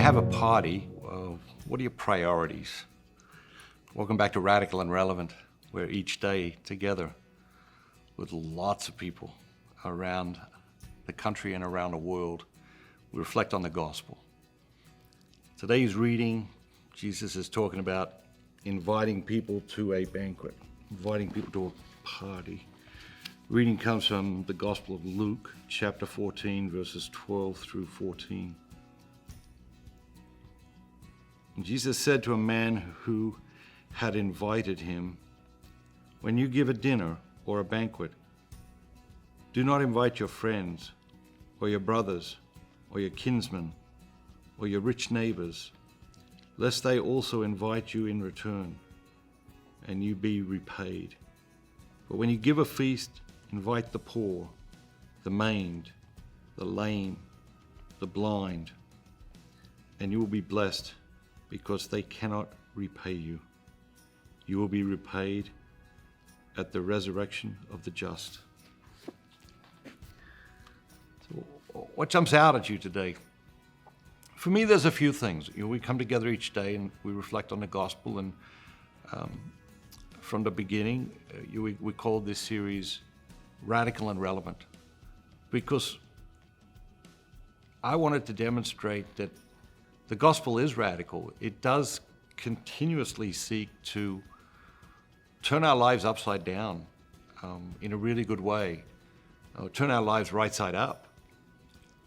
you have a party, what are your priorities? Welcome back to Radical and Relevant, where each day together with lots of people around the country and around the world, we reflect on the gospel. Today's reading, Jesus is talking about inviting people to a banquet, inviting people to a party. Reading comes from the Gospel of Luke, chapter 14, verses 12 through 14. And Jesus said to a man who had invited him, "When you give a dinner or a banquet, do not invite your friends or your brothers or your kinsmen or your rich neighbors, lest they also invite you in return, and you be repaid. But when you give a feast, invite the poor, the maimed, the lame, the blind, and you will be blessed, because they cannot repay you. You will be repaid at the resurrection of the just." So what jumps out at you today? For me, there's a few things. We come together each day and we reflect on the gospel, and from the beginning, we called this series Radical and Relevant, because I wanted to demonstrate that the gospel is radical. It does continuously seek to turn our lives upside down in a really good way. Turn our lives right side up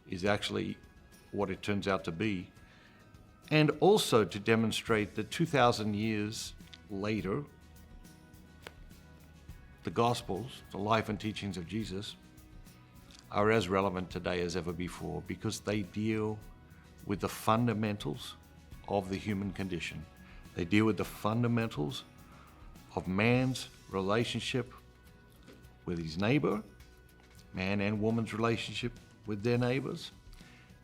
is actually what it turns out to be. And also to demonstrate that 2,000 years later, the Gospels, the life and teachings of Jesus, are as relevant today as ever before, because they deal with the fundamentals of the human condition. They deal with the fundamentals of man's relationship with his neighbor, man and woman's relationship with their neighbors,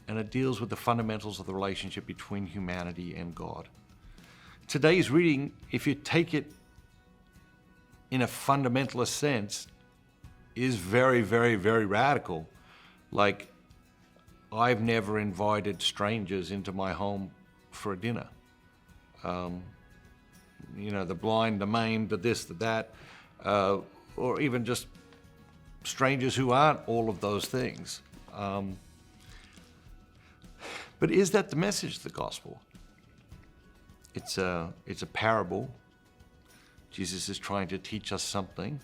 and it deals with the fundamentals of the relationship between humanity and God. Today's reading, if you take it in a fundamentalist sense, is very, very, very radical. Like, I've never invited strangers into my home for a dinner. The blind, the maimed, the this, the that, or even just strangers who aren't all of those things. But is that the message of the gospel? It's a parable. Jesus is trying to teach us something.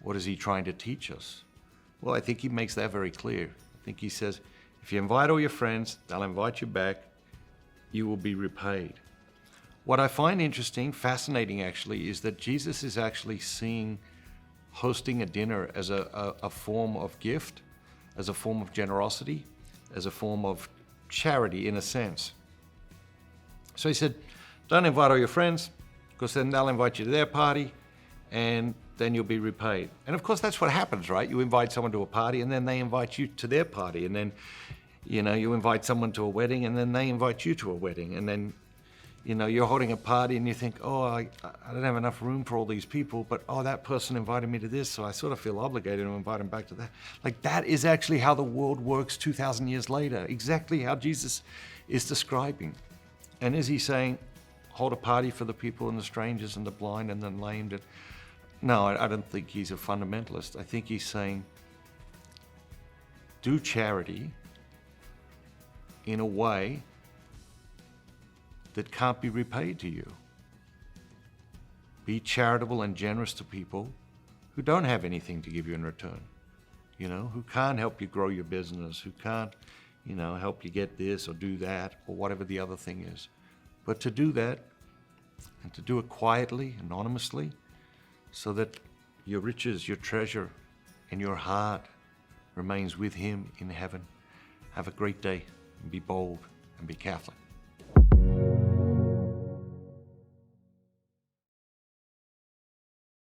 What is he trying to teach us? Well, I think he makes that very clear. I think he says, if you invite all your friends, they'll invite you back. You will be repaid. What I find interesting, fascinating actually, is that Jesus is actually seeing hosting a dinner as a form of gift, as a form of generosity, as a form of charity in a sense. So he said, don't invite all your friends, because then they'll invite you to their party, and then you'll be repaid. And of course, that's what happens, right? You invite someone to a party, and then they invite you to their party. And then, you invite someone to a wedding, and then they invite you to a wedding. And then, you're holding a party, and you think, oh, I don't have enough room for all these people, but, oh, that person invited me to this, so I sort of feel obligated to invite them back to that. Like, that is actually how the world works 2,000 years later, exactly how Jesus is describing. And is he saying, hold a party for the people and the strangers and the blind and the lame? No, I don't think he's a fundamentalist. I think he's saying, do charity in a way that can't be repaid to you. Be charitable and generous to people who don't have anything to give you in return, who can't help you grow your business, who can't, help you get this or do that or whatever the other thing is. But to do that, and to do it quietly, anonymously, so that your riches, your treasure, and your heart remains with him in heaven. Have a great day, and be bold, and be Catholic.